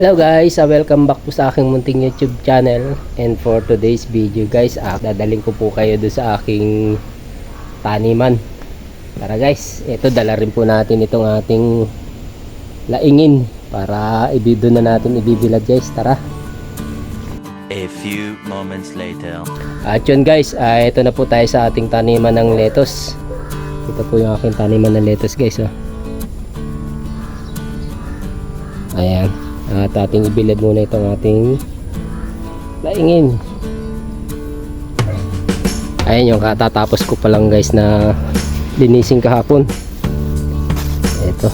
Hello guys, welcome back po sa aking munting YouTube channel. And for today's video guys, dadaling ko po kayo doon sa aking taniman. Tara guys, ito dala rin po natin itong ating laingin para doon na natin ibibilad guys. Tara. A few moments later. At yun guys, ito na po tayo sa ating taniman ng lettuce. Ito po yung aking taniman ng lettuce guys. Ayan. At ating ibilad muna itong ating laingin. Ayan yung katatapos ko pa lang guys na linisin kahapon. Ito.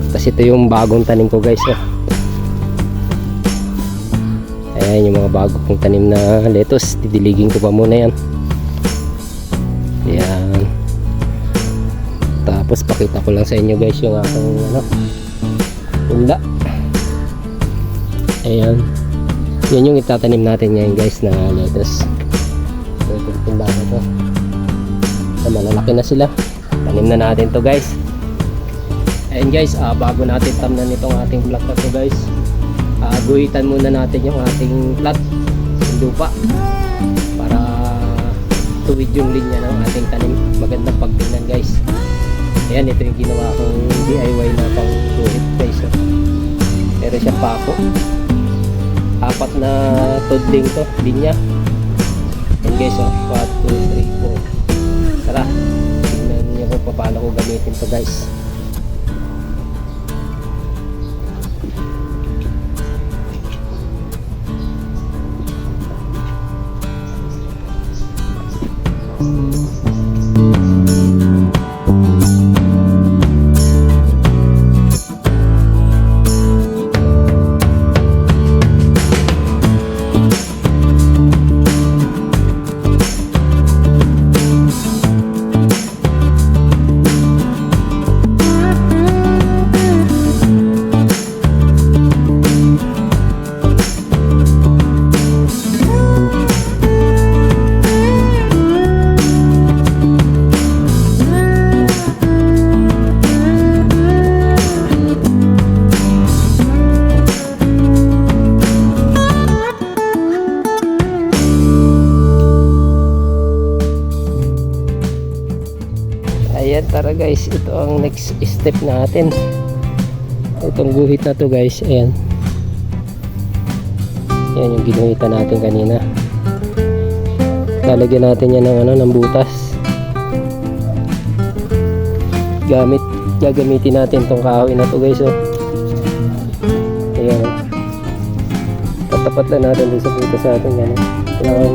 Tapos ito yung bagong tanim ko guys. Ayan yung mga bago kong tanim na lettuce. Didiligin ko pa muna yan. Ayan. Tapos pakita ko lang sa inyo guys yung aking punda. Ayan. Yan yung itatanim natin ngayon guys na lettuce. So itong punda na to. So, malalaki na sila. Tanim na natin to guys. Ayan guys, bago natin tamnan itong ating plot na to guys, guhitan muna natin yung ating plot ng lupa para tuwid yung linya ng ating tanim. Magandang pagtingnan guys. Ayan, ito yung ginawa kong DIY na pang guhit guys. Pero siya pa ako. Apat na tudling to, linya. And guys, 1, 2, 3, 4. Tara, tingnan nyo kung paano ko gamitin to guys. Ayan, tara guys, ito ang next step natin. Itong guhit na to guys, ayan. Ayan yung ginuhitan natin kanina. Lalagyan natin yan ng butas. Gagamitin natin tong kahoy na to guys. Ayan. Tatapat lang natin dun sa butas natin. Kailangan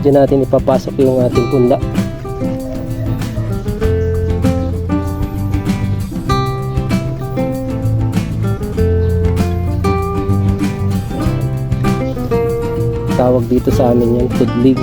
dyan natin ipapasok yung ating punda. Tawag dito sa amin yan, tudling.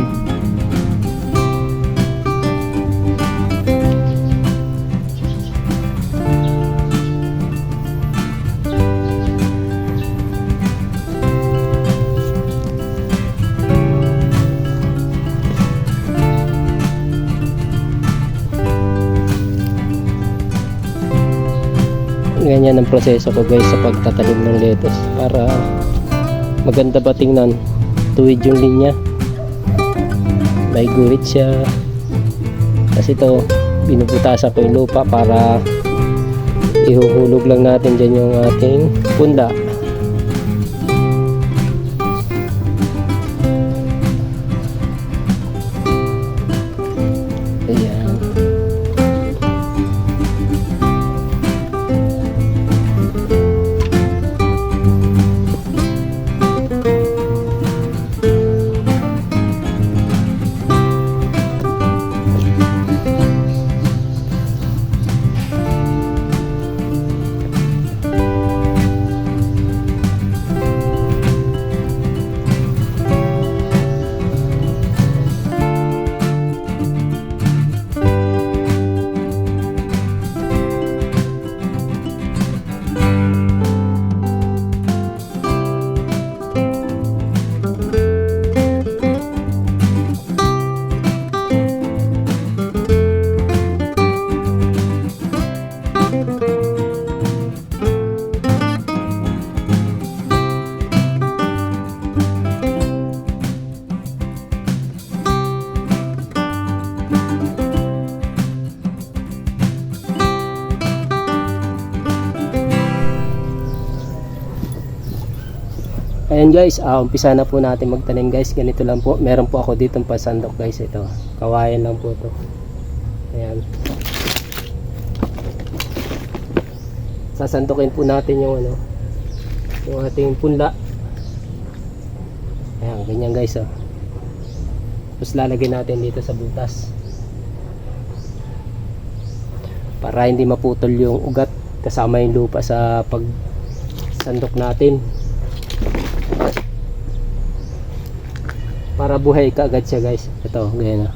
Ganyan ang proseso ko guys sa pagtatanim ng lettuce para maganda ba tingnan. Tuwid yung linya, may guhit siya. Kasi ito binubutasan ko yung lupa para ihuhulog lang natin dyan yung ating punda. Ayan. Ayan guys, umpisa na po natin magtanim guys. Ganito lang po, meron po ako dito pasandok guys. Ito, kawayan lang po to. Ayan, sasandukin po natin yung ano, yung ating punla. Ayan, ganyan guys oh. Tapos lalagyan natin dito sa butas para hindi maputol yung ugat kasama yung lupa sa pagsandok natin, para buhay kaagad siya guys. Ito, ganyan oh.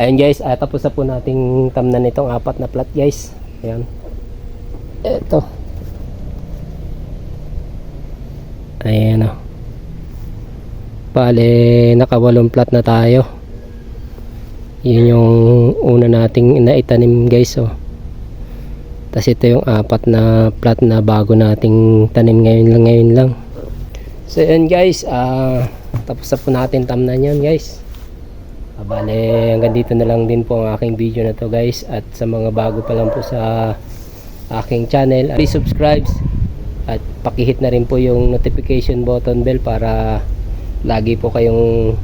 Ayan guys, tapos na po nating tamnan itong 4 na plat guys. Ayan, eto, ayan o, bale naka 8 plat na tayo. Yun yung una nating naitanim guys oh. Tapos ito yung 4 na plat na bago nating tanim ngayon lang. So ayan guys, tapos na po natin tamnan yan guys. Bale, hanggang dito na lang din po ang aking video na to guys. At sa mga bago pa lang po sa aking channel, please subscribe at pakihit na rin po yung notification button bell para lagi po kayong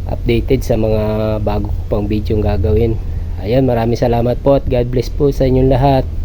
updated sa mga bago pang video gagawin. Ayan, maraming salamat po at God bless po sa inyong lahat.